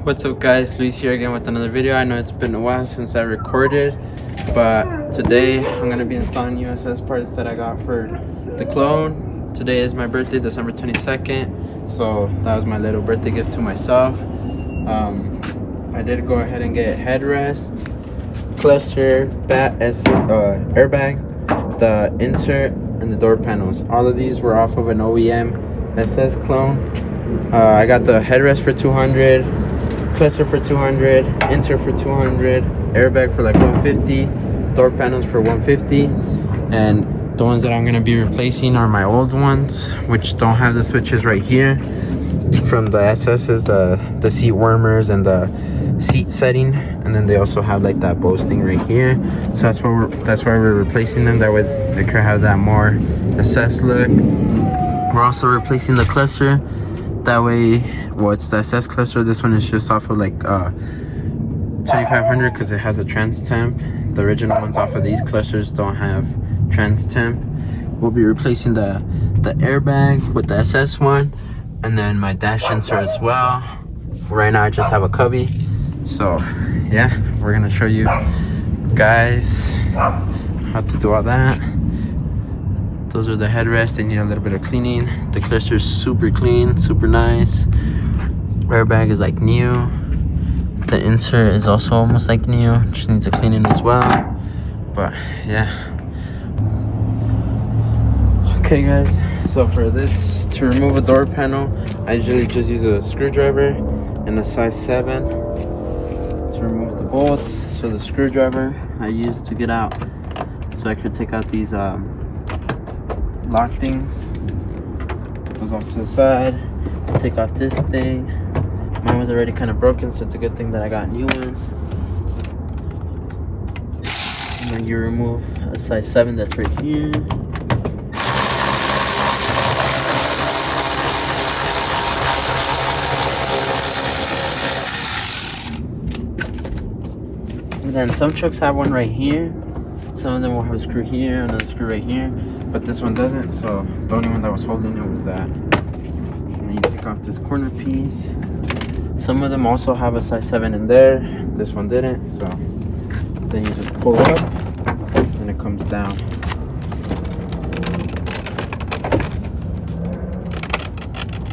What's up guys, Luis here again with another video. I know it's been a while since I recorded, but today I'm going to be installing USS parts that I got for the clone. Today is my birthday, December 22nd, so that was my little birthday gift to myself. I did go ahead and get headrest, cluster, airbag, the insert, and the door panels. All of these were off of an OEM SS clone. I got the headrest for 200, cluster for 200, insert for 200, airbag for like 150, door panels for 150, and the ones that I'm going to be replacing are my old ones, which don't have the switches right here from the SS's, the seat warmers and the seat setting, and then they also have like that Bose thing right here, so that's why we're replacing them. That way they could have that more SS look. We're also replacing the cluster. That way, well, it's the SS cluster. This one is just off of like 2500 because it has a trans temp. The original ones off of these clusters don't have trans temp. We'll be replacing the airbag with the SS one, and then my dash insert as well. Right now I just have a cubby, so yeah, we're gonna show you guys how to do all that. Those are the headrests. They need a little bit of cleaning. The cluster is super clean, super nice. Airbag is like new. The insert is also almost like new, just needs a cleaning as well. But yeah. Okay guys, so for this, to remove a door panel, I usually just use a screwdriver and a size 7 to remove the bolts. So the screwdriver I use to get out, so I could take out these lock things. Put those off to the side. Take off this thing. Mine was already kind of broken, so it's a good thing that I got new ones. And then you remove a size 7 that's right here. And then some trucks have one right here. Some of them will have a screw here, another screw right here, but this one doesn't, so the only one that was holding it was that. And then you take off this corner piece. Some of them also have a size 7 in there. This one didn't, so then you just pull up and it comes down.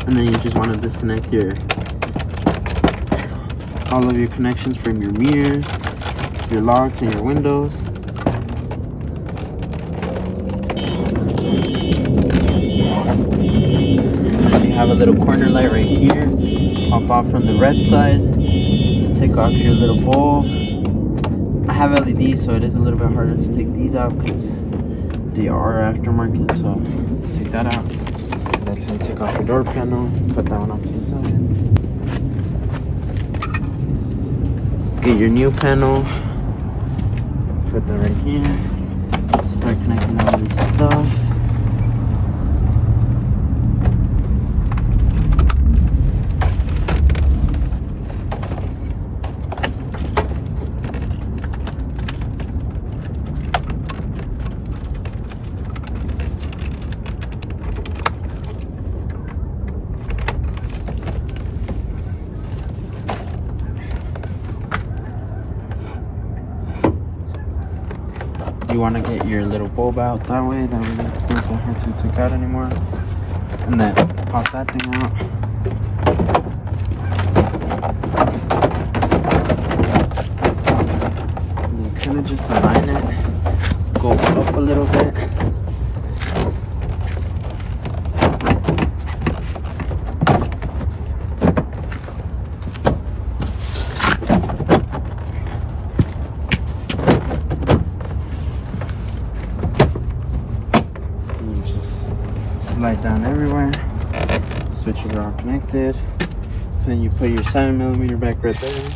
And then you just want to disconnect all of your connections from your mirrors, your locks, and your windows. Have a little corner light right here. Pop off from the red side. Take off your little bowl. I have LEDs, so it is a little bit harder to take these out because they are aftermarket. So take that out. That's how you take off your door panel. Put that one off to the side. Get your new panel. Put that right here. Start connecting all this stuff. You want to get your little bulb out that way it's not that hard to take out anymore. And then pop that thing out. And you kind of just align it, go up a little bit. Slide down everywhere. Switches are all connected. So then you put your 7mm back right there.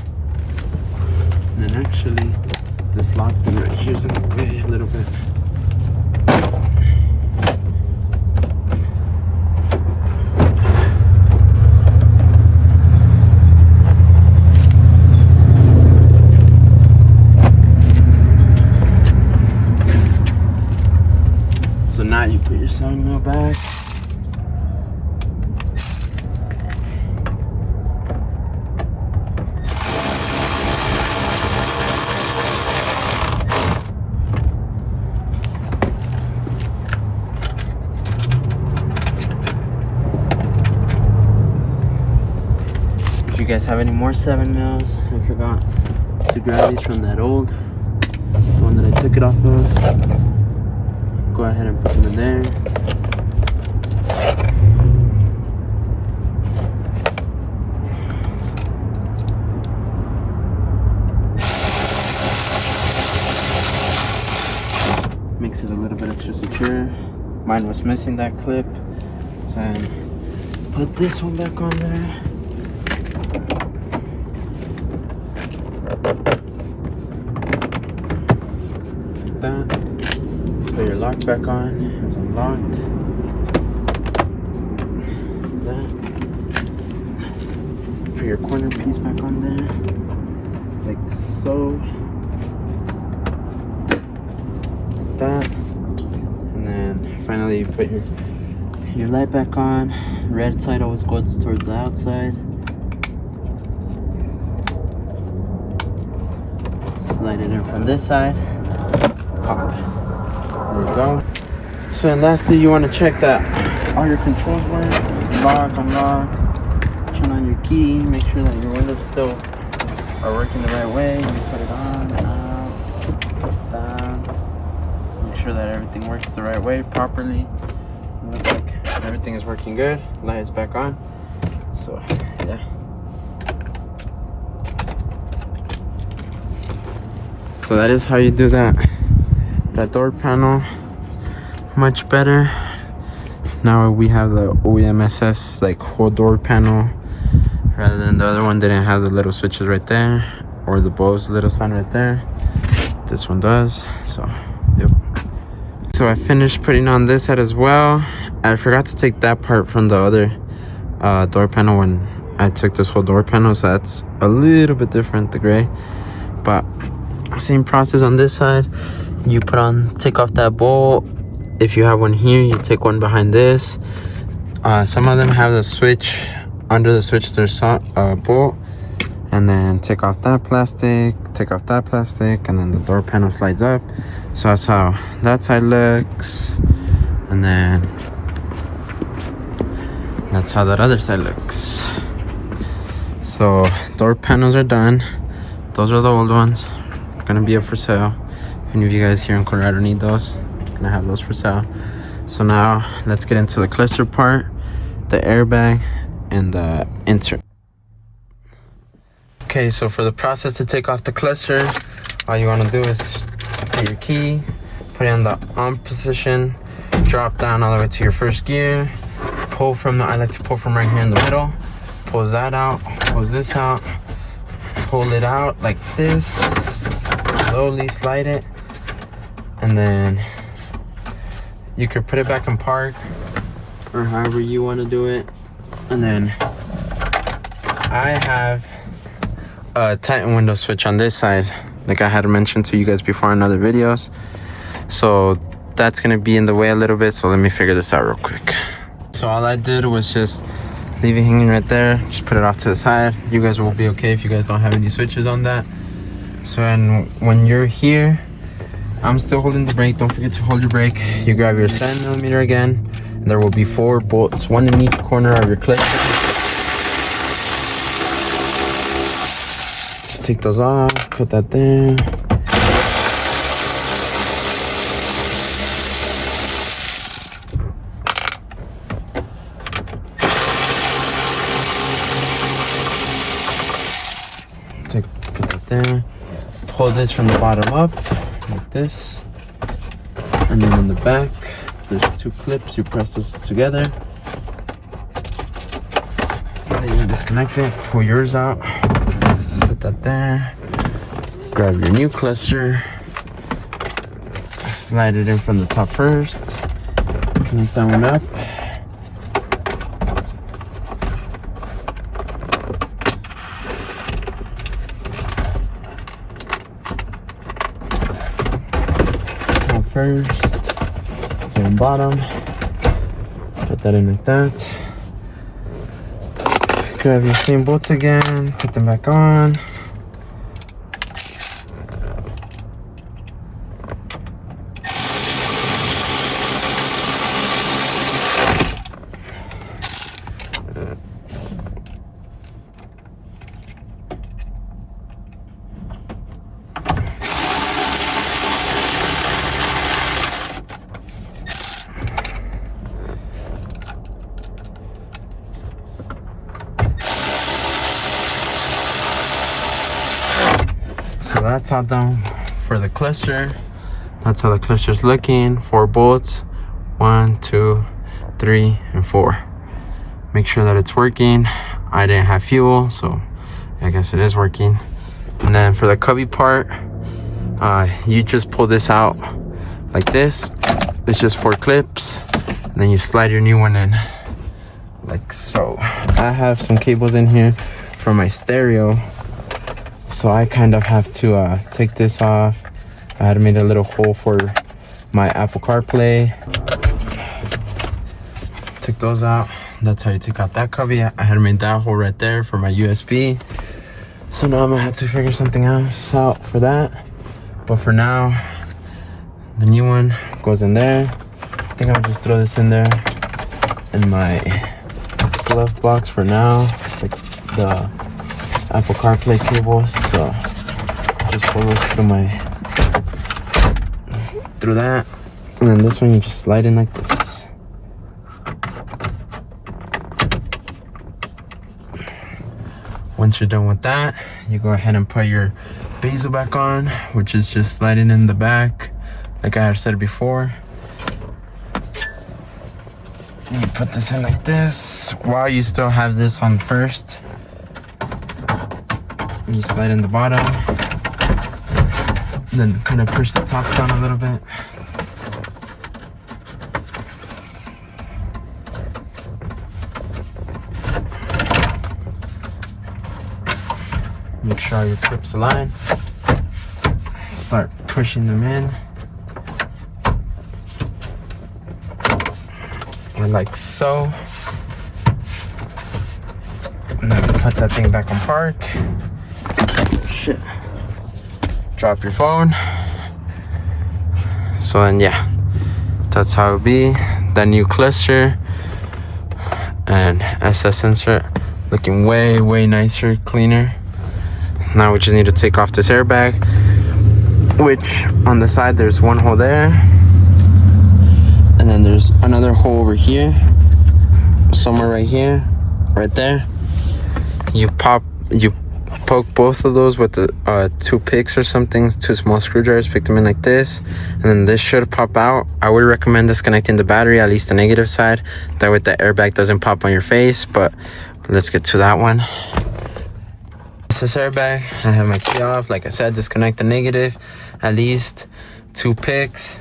And then actually, this lock thing right here is in the way a little bit. So now you put your 7mm back. you guys have any more 7 mils, I forgot to grab these from that old one that I took it off of. Go ahead and put them in there. Makes it a little bit extra secure. Mine was missing that clip, so I put this one back on there. Like that. Put your lock back on. It's unlocked. Like that. Put your corner piece back on there, like so. That, and then finally you put your light back on. Red side always goes towards the outside. Slide it in from this side. Pop. There we go. So and lastly, you want to check that all your controls work. Lock, unlock. Turn on your key. Make sure that your windows still are working the right way. You put it on, out, down. Sure that everything works the right way properly. Looks like everything is working good. Light is back on. So yeah. So that is how you do that door panel. Much better. Now we have the OEMSS like whole door panel, rather than the other one didn't have the little switches right there, or the Bose little sign right there. This one does. So yep. So I finished putting on this side as well. I forgot to take that part from the other door panel when I took this whole door panel, so that's a little bit different, the gray. But same process on this side. You take off that bolt. If you have one here, you take one behind this. Some of them have the switch, under the switch there's a bolt. And then take off that plastic, and then the door panel slides up. So that's how that side looks, and then that's how that other side looks. So door panels are done. Those are the old ones, gonna be up for sale. If any of you guys here in Colorado need those, gonna have those for sale. So now let's get into the cluster part, the airbag, and the insert. Okay, so for the process to take off the cluster, all you want to do is put your key, put it in the on position, drop down all the way to your first gear, pull from I like to pull from right here in the middle, pulls that out, pulls this out, pull it out like this, slowly slide it, and then you could put it back in park or however you want to do it. And then I have a Titan window switch on this side, like I had mentioned to you guys before in other videos, so that's gonna be in the way a little bit. So let me figure this out real quick. So all I did was just leave it hanging right there, just put it off to the side. You guys will be okay if you guys don't have any switches on that. So and when you're here, I'm still holding the brake. Don't forget to hold your brake. You grab your 7mm again, and there will be 4 bolts, one in each corner of your clip. Take those off, put that there. Put that there. Pull this from the bottom up, like this. And then in the back, there's 2 clips. You press those together. And then you disconnect it, pull yours out. Put that there, grab your new cluster, slide it in from the top first, connect that one up, top first, then bottom, put that in like that. Grab your same bolts again, put them back on. So that's all done for the cluster. That's how the cluster is looking. 4 bolts, 1, 2, 3, and 4. Make sure that it's working. I didn't have fuel, so I guess it is working. And then for the cubby part, you just pull this out like this. It's just 4 clips, and then you slide your new one in like so. I have some cables in here for my stereo, so I kind of have to take this off. I had made a little hole for my Apple CarPlay. Took those out. That's how you take out that cubby. I had made that hole right there for my USB. So now I'm gonna have to figure something else out for that. But for now, the new one goes in there. I think I'll just throw this in there in my glove box for now, like the Apple CarPlay cables. So just pull this through that, and then this one you just slide in like this. Once you're done with that, you go ahead and put your bezel back on, which is just sliding in the back like I had said before. You put this in like this while you still have this on first. You slide in the bottom, then kind of push the top down a little bit. Make sure all your clips align. Start pushing them in. And like so. And then put that thing back on park. Shit. Drop your phone. So then yeah, that's how it'll be. That new cluster and SS insert looking way nicer, cleaner. Now we just need to take off this airbag, which on the side there's one hole there, and then there's another hole over here, somewhere right here, right there. You poke both of those with the 2 picks or something, 2 small screwdrivers, pick them in like this, and then this should pop out. I would recommend disconnecting the battery, at least the negative side, that way the airbag doesn't pop on your face. But let's get to that one. This airbag, I have my key off. Like I said, disconnect the negative, at least 2 picks,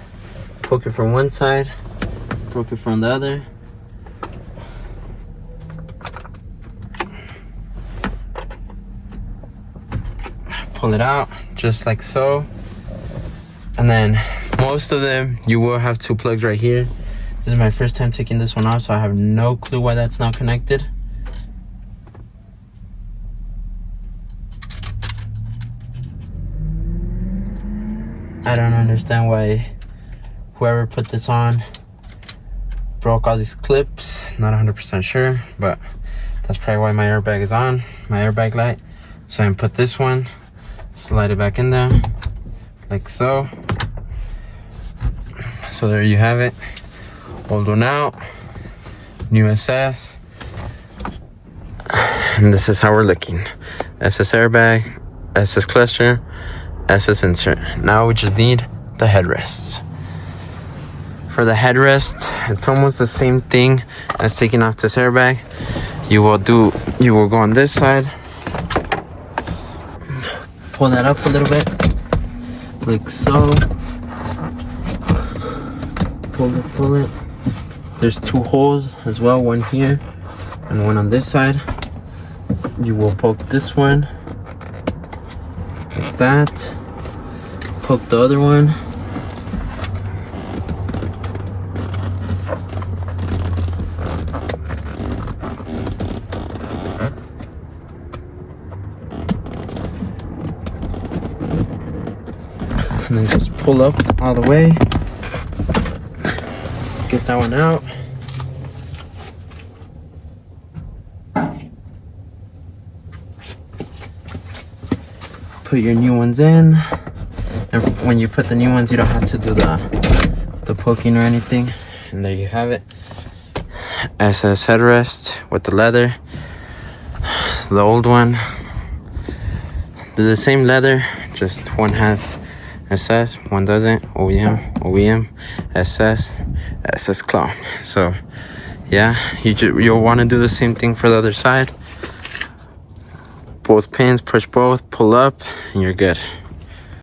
poke it from one side, poke it from the other. Pull it out just like so, and then most of them you will have 2 plugs right here. This is my first time taking this one off, so I have no clue why that's not connected. I don't understand why whoever put this on broke all these clips. Not 100% sure, but that's probably why my airbag is on, my airbag light. So I can put this one, slide it back in there like so. So there you have it, old one out, new SS, and this is how we're looking. SS airbag, SS cluster, SS insert. Now we just need the headrests. For the headrest, it's almost the same thing as taking off this airbag. You will go on this side, pull that up a little bit like so, pull it. There's 2 holes as well, one here and one on this side. You will poke this one like that, poke the other one, and then just pull up all the way, get that one out. Put your new ones in, and when you put the new ones you don't have to do the poking or anything. And there you have it, SS headrest with the leather. The old one, the same leather, Just one has SS, one doesn't. OEM, SS, SS clone. So yeah, you'll want to do the same thing for the other side. Both pins, push both, pull up, and you're good.